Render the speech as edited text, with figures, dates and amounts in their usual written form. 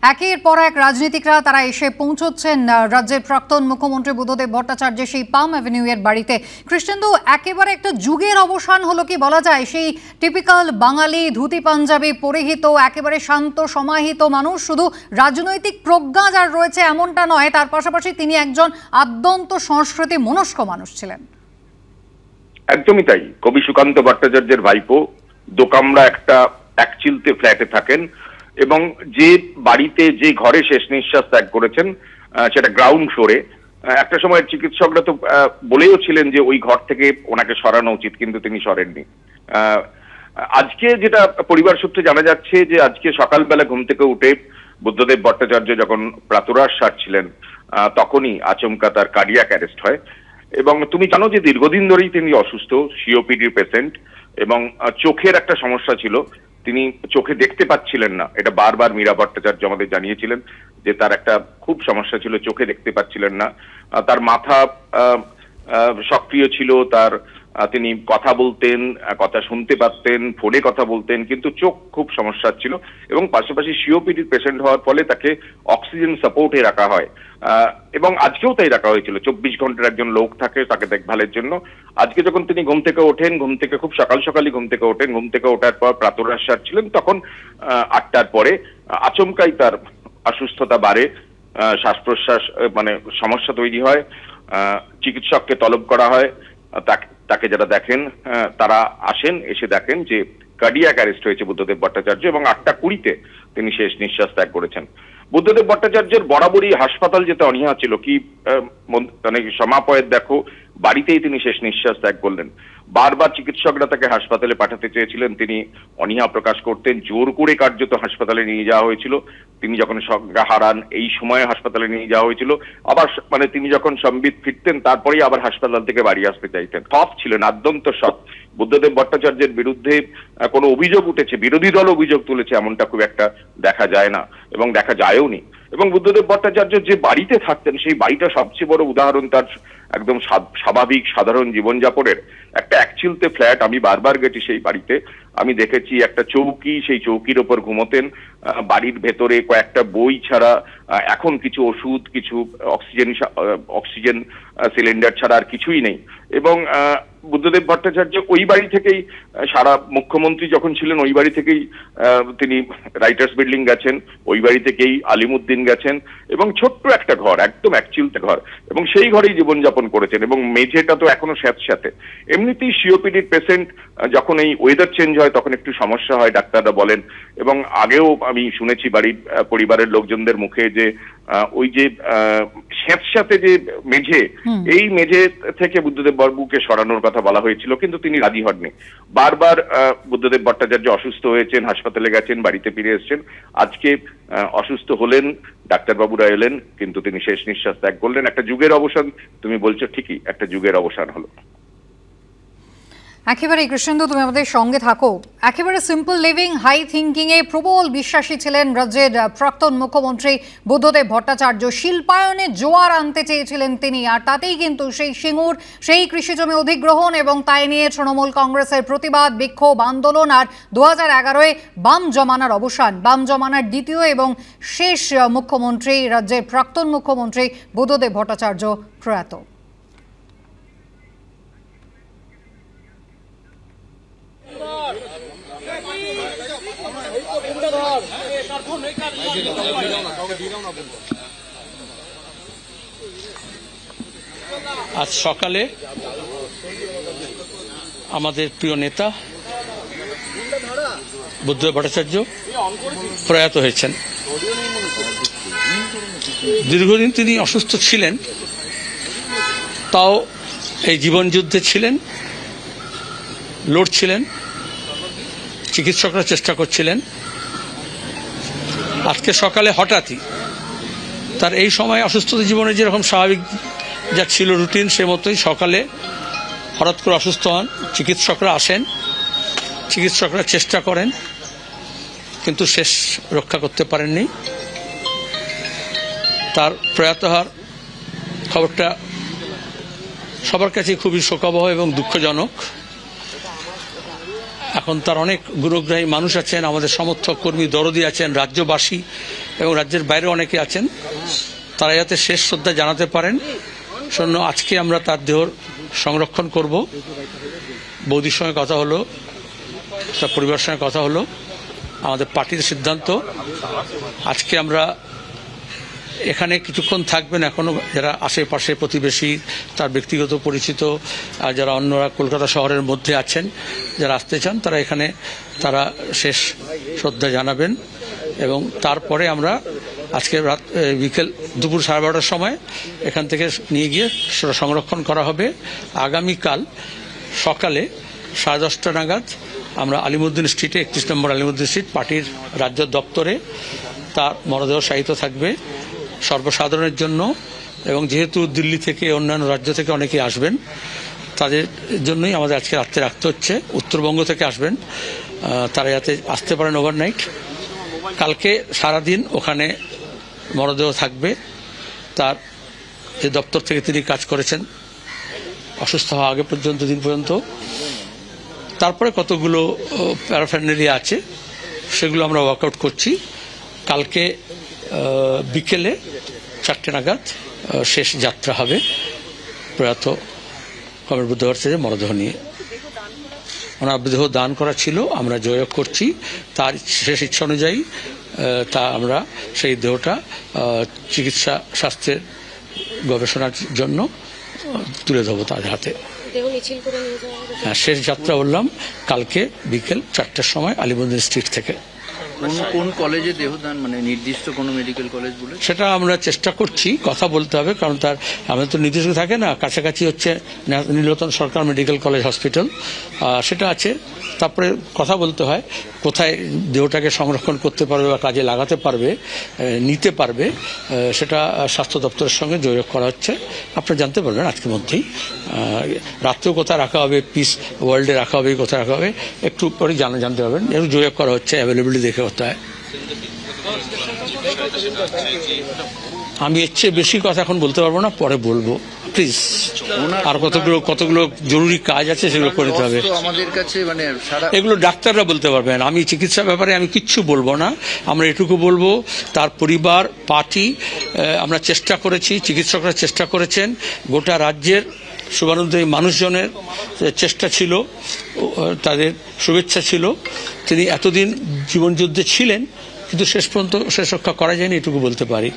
একের পর এক রাজনীতিকরা তারা এসে পৌঁছচ্ছেন রাজ্যের প্রাক্তন মুখ্যমন্ত্রী বুদ্ধদেব ভট্টাচার্যের সেই পাম অ্যাভিনিউ এর বাড়িতে। কৃষ্ণেন্দু, একেবারে একটা যুগের অবসান হলো কি বলা যায়? সেই টিপিক্যাল বাঙালি ধুতি পাঞ্জাবি পরিহিত একেবারে শান্ত সমাহিত মানুষ, শুধু রাজনৈতিক প্রজ্ঞা যার রয়েছে এমনটা নয়, তার পাশাপাশি তিনি একজন আদ্যন্ত সংস্কৃতি মনস্ক মানুষ ছিলেন। একদমই তাই। কবি সুকান্ত ভট্টাচার্যের ভাইপো দোকামরা একটা একচিলতে ফ্ল্যাটে থাকেন এবং যে বাড়িতে যে ঘরে শেষ নিঃশ্বাস ত্যাগ করেছেন সেটা গ্রাউন্ড ফ্লোরে। একটা সময় চিকিৎসকরা তো বলেও ছিলেন যে ওই ঘর থেকে ওনাকে সরানো উচিত, কিন্তু তিনি সরেননি। আজকে যেটা পরিবার সূত্রে জানা যাচ্ছে যে আজকে সকালবেলা ঘুম থেকে উঠে বুদ্ধদেব ভট্টাচার্য যখন প্রাতরাশ সারছিলেন তখনই আচমকা তার কার্ডিয়াক অ্যারেস্ট হয়। এবং তুমি জানো যে দীর্ঘদিন ধরেই তিনি অসুস্থ, সিওপিডির পেশেন্ট, এবং চোখের একটা সমস্যা ছিল, তিনি চোখে দেখতে পাচ্ছিলেন না। এটা বারবার মীরা ভট্টাচার্য আমাদের জানিয়েছিলেন যে তার একটা খুব সমস্যা ছিল, চোখে দেখতে পাচ্ছিলেন না। তার মাথা সক্রিয় ছিল, তিনি কথা বলতেন, কথা শুনতে পারতেন, ফোনে কথা বলতেন, কিন্তু চোখ খুব সমস্যা ছিল। এবং পাশাপাশি সিওপিডির পেশেন্ট হওয়ার ফলে তাকে অক্সিজেন সাপোর্টে রাখা হয়, এবং আজকেও তাই রাখা হয়েছিল। 24 ঘন্টার একজন লোক থাকে তাকে দেখভালের জন্য। আজকে যখন তিনি ঘুম থেকে ওঠেন, ঘুম থেকে খুব সকালই ঘুম থেকে ওঠেন, ঘুম থেকে ওঠার পর প্রাতরাশ সারছিলেন, তখন 8টার পরে আচমকাই তার অসুস্থতা বাড়ে, শ্বাস প্রশ্বাস মানে সমস্যা তৈরি হয়। চিকিৎসককে তলব করা হয়, তাকে যারা দেখেন তারা আসেন, এসে দেখেন যে কার্ডিয়াক অ্যারেস্ট হয়েছে বুদ্ধদেব ভট্টাচার্য, এবং 8টা 20-তে তিনি শেষ নিঃশ্বাস ত্যাগ করেছেন। বুদ্ধদেব ভট্টাচার্যের বরাবরই হাসপাতাল যেতে অনীহা ছিল, কি মানে সমাপয়ের দেখো বাড়িতেই তিনি শেষ নিঃশ্বাস ত্যাগ করলেন। বারবার চিকিৎসকরা তাকে হাসপাতালে পাঠাতে চেয়েছিলেন, তিনি অনীহা প্রকাশ করতেন। জোর করে কার্যত হাসপাতালে নিয়ে যাওয়া হয়েছিল। তিনি যখন সংজ্ঞা হারান এই সময়ে হাসপাতালে নিয়ে যাওয়া হয়েছিল, আবার মানে তিনি যখন সম্বিত ফিরতেন তারপরেই আবার হাসপাতাল থেকে বাড়ি আসতে চাইতেন। সৎ ছিলেন, আদ্যন্ত সৎ। বুদ্ধদেব ভট্টাচার্যের বিরুদ্ধে কোনো অভিযোগ উঠেছে, বিরোধী দল অভিযোগ তুলেছে, এমনটা খুব একটা দেখা যায় না এবং দেখা যায়ও নি। এবং বুদ্ধদেব ভট্টাচার্য যে বাড়িতে থাকতেন সেই বাড়িটা সবচেয়ে বড় উদাহরণ তার একদম স্বাভাবিক সাধারণ জীবনযাপনের। একটা একচিলতে ফ্ল্যাট, আমি বারবার গেছি সেই বাড়িতে, আমি দেখেছি একটা চৌকি, সেই চৌকির ওপর ঘুমোতেন। বাড়ির ভেতরে কয়েকটা বই ছাড়া এখন কিছু ওষুধ, কিছু অক্সিজেন সিলিন্ডার ছাড়া আর কিছুই নেই। এবং বুদ্ধদেব ভট্টাচার্য ওই বাড়ি থেকেই, সারা মুখ্যমন্ত্রী যখন ছিলেন ওই বাড়ি থেকেই তিনি রাইটার্স বিল্ডিং গেছেন, ওই বাড়ি থেকেই আলিমুদ্দিন গেছেন, এবং ছোট্ট একটা ঘর, একদম একচিলতে ঘর, এবং সেই ঘরেই জীবনযাপন করেছেন। এবং মেঝেটা তো এখনো স্যাঁতস্যাঁতে। এমনিতেই সিওপিডির পেশেন্ট যখন এই ওয়েদার চেঞ্জ হয় তখন একটু সমস্যা হয়, ডাক্তাররা বলেন। এবং আগেও আমি শুনেছি বাড়ির পরিবারের লোকজনদের মুখে যে ওই যে স্যাঁতস্যাঁতে যে মেঝে, এই মেঝে থেকে বুদ্ধদেব বাবুকে সরানোর কথা বলা হয়েছিল, কিন্তু তিনি রাজি হননি। বারবার বুদ্ধদেব ভট্টাচার্য অসুস্থ হয়েছেন, হাসপাতালে গেছেন, বাড়িতে ফিরে এসেছেন। আজকে অসুস্থ হলেন, ডাক্তারবাবুরা এলেন, কিন্তু তিনি শেষ নিঃশ্বাস ত্যাগ করলেন। একটা যুগের অবসান, তুমি বলছো ঠিকই, একটা যুগের অবসান হলো। একেবারে কৃষ্ণেন্দু, তুমি আমাদের সঙ্গে থাকো। একেবারে সিম্পল লিভিং, হাই থিঙ্কিং এ প্রবল বিশ্বাসী ছিলেন রাজ্যের প্রাক্তন মুখ্যমন্ত্রী বুদ্ধদেব ভট্টাচার্য। শিল্পায়নে জোয়ার আনতে চেয়েছিলেন তিনি, আর তাতেই কিন্তু সেই সিঙ্গুর, সেই কৃষিজমি অধিগ্রহণ এবং তাই নিয়ে তৃণমূল কংগ্রেসের প্রতিবাদ, বিক্ষোভ, আন্দোলন, আর 2011-এ বাম জমানার অবসান। বাম জমানার দ্বিতীয় এবং শেষ মুখ্যমন্ত্রী, রাজ্যের প্রাক্তন মুখ্যমন্ত্রী বুদ্ধদেব ভট্টাচার্য প্রয়াত। আজ সকালে আমাদের প্রিয় নেতা বুদ্ধদেব ভট্টাচার্য প্রয়াত হয়েছেন। দীর্ঘদিন তিনি অসুস্থ ছিলেন, তাও এই জীবনযুদ্ধে ছিলেন, লড়ছিলেন, চিকিৎসকরা চেষ্টা করছিলেন। আজকে সকালে হঠাৎই তার এই সময় অসুস্থতা জীবনে যেরকম স্বাভাবিক যা ছিল রুটিন, সে মতোই সকালে হঠাৎ করে অসুস্থ হন। চিকিৎসকরা আসেন, চিকিৎসকরা চেষ্টা করেন, কিন্তু শেষ রক্ষা করতে পারেননি। তার প্রয়াত হওয়ার খবরটা সবার কাছে খুবই শোকাবহ এবং দুঃখজনক। এখন তার অনেক গুণগ্রাহী মানুষ আছেন, আমাদের সমর্থক কর্মী দরদি আছেন, রাজ্যবাসী এবং রাজ্যের বাইরে অনেকে আছেন, তারা যাতে শেষ শ্রদ্ধা জানাতে পারেন জন্য আজকে আমরা তার দেহ সংরক্ষণ করব। বৌদির সঙ্গে কথা হলো, তার পরিবারের সঙ্গে কথা হলো, আমাদের পার্টির সিদ্ধান্ত আজকে আমরা এখানে কিছুক্ষণ থাকবেন। এখনো যারা আশেপাশে প্রতিবেশী, তার ব্যক্তিগত পরিচিত, আর যারা অন্যরা কলকাতা শহরের মধ্যে আছেন, যারা আসতে চান তারা এখানে তারা শেষ শ্রদ্ধা জানাবেন। এবং তারপরে আমরা আজকে রাত বিকেল দুপুর 12:30টার সময় এখান থেকে নিয়ে গিয়ে সেটা সংরক্ষণ করা হবে। আগামীকাল সকালে 10:30 নাগাদ আমরা আলিমুদ্দিন স্ট্রিটে 31 নম্বর আলিমুদ্দিন স্ট্রিট পার্টির রাজ্য দপ্তরে তার মরদেহ শায়িত থাকবে সর্বসাধারণের জন্য। এবং যেহেতু দিল্লি থেকে অন্যান্য রাজ্য থেকে অনেকে আসবেন, তাদের জন্যই আমাদের আজকে রাত্রে রাখতে হচ্ছে। উত্তরবঙ্গ থেকে আসবেন, তারা যাতে আসতে পারেন ওভারনাইট। কালকে সারাদিন ওখানে মরদেহ থাকবে। তার যে দপ্তর থেকে তিনি কাজ করেছেন অসুস্থ হওয়া আগে পর্যন্ত, দিন পর্যন্ত। তারপরে কতগুলো প্যারাফেরনালিয়া আছে, সেগুলো আমরা ওয়ার্কআউট করছি। কালকে বিকেলে 4টে নাগাদ শেষ যাত্রা হবে প্রয়াত কমরেড বুদ্ধদেব ভট্টাচার্যের মরদেহ নিয়ে। ওনার দেহ দান করা ছিল, আমরা যোগাযোগ করছি। তার শেষ ইচ্ছা অনুযায়ী তা আমরা সেই দেহটা চিকিৎসা স্বাস্থ্যের গবেষণার জন্য তুলে দেবো তাদের হাতে। শেষ যাত্রা বললাম কালকে বিকেল 4টার সময় আলিমুদ্দিন স্ট্রিট থেকে। কোন কলেজে দেহদান, মানে নির্দিষ্ট কোনো মেডিকেল কলেজ বলে? সেটা আমরা চেষ্টা করছি, কথা বলতে হবে, কারণ তার আমাদের তো নির্দিষ্ট থাকে না। কাছাকাছি হচ্ছে নীলরতন সরকার মেডিকেল কলেজ হসপিটাল, সেটা আছে। তারপরে কথা বলতে হয় কোথায় দেহটাকে সংরক্ষণ করতে পারবে বা কাজে লাগাতে পারবে, নিতে পারবে, সেটা স্বাস্থ্য দপ্তরের সঙ্গে যোগাযোগ করা হচ্ছে। আপনারা জানতে পারবেন আজকের মধ্যেই। রাত্রেও কোথায় রাখা হবে, পিস ওয়ার্ল্ডে রাখা হবে, কোথায় রাখা হবে একটু পরে জানতে পারবেন। একটু যোগাযোগ করা হচ্ছে, অ্যাভেলেবিলিটি দেখে করতে হয়। আমি এর চেয়ে বেশি কথা এখন বলতে পারবো না, পরে বলবো প্লিজ। আর কতগুলো জরুরি কাজ আছে, সেগুলো করে দিতে হবে। আমাদের কাছে মানে এগুলো ডাক্তাররা বলতে পারবেন, আমি চিকিৎসা ব্যাপারে আমি কিচ্ছু বলবো না। আমরা এটুকু বলবো, তার পরিবার, পার্টি, আমরা চেষ্টা করেছি, চিকিৎসকরা চেষ্টা করেছেন, গোটা রাজ্যের শুভানুদ্দায়ী মানুষজনের চেষ্টা ছিল, তাদের শুভেচ্ছা ছিল। তিনি এতদিন জীবনযুদ্ধে ছিলেন, কিন্তু শেষ পর্যন্ত শেষ রক্ষা করা যায়নি, এটুকু বলতে পারি।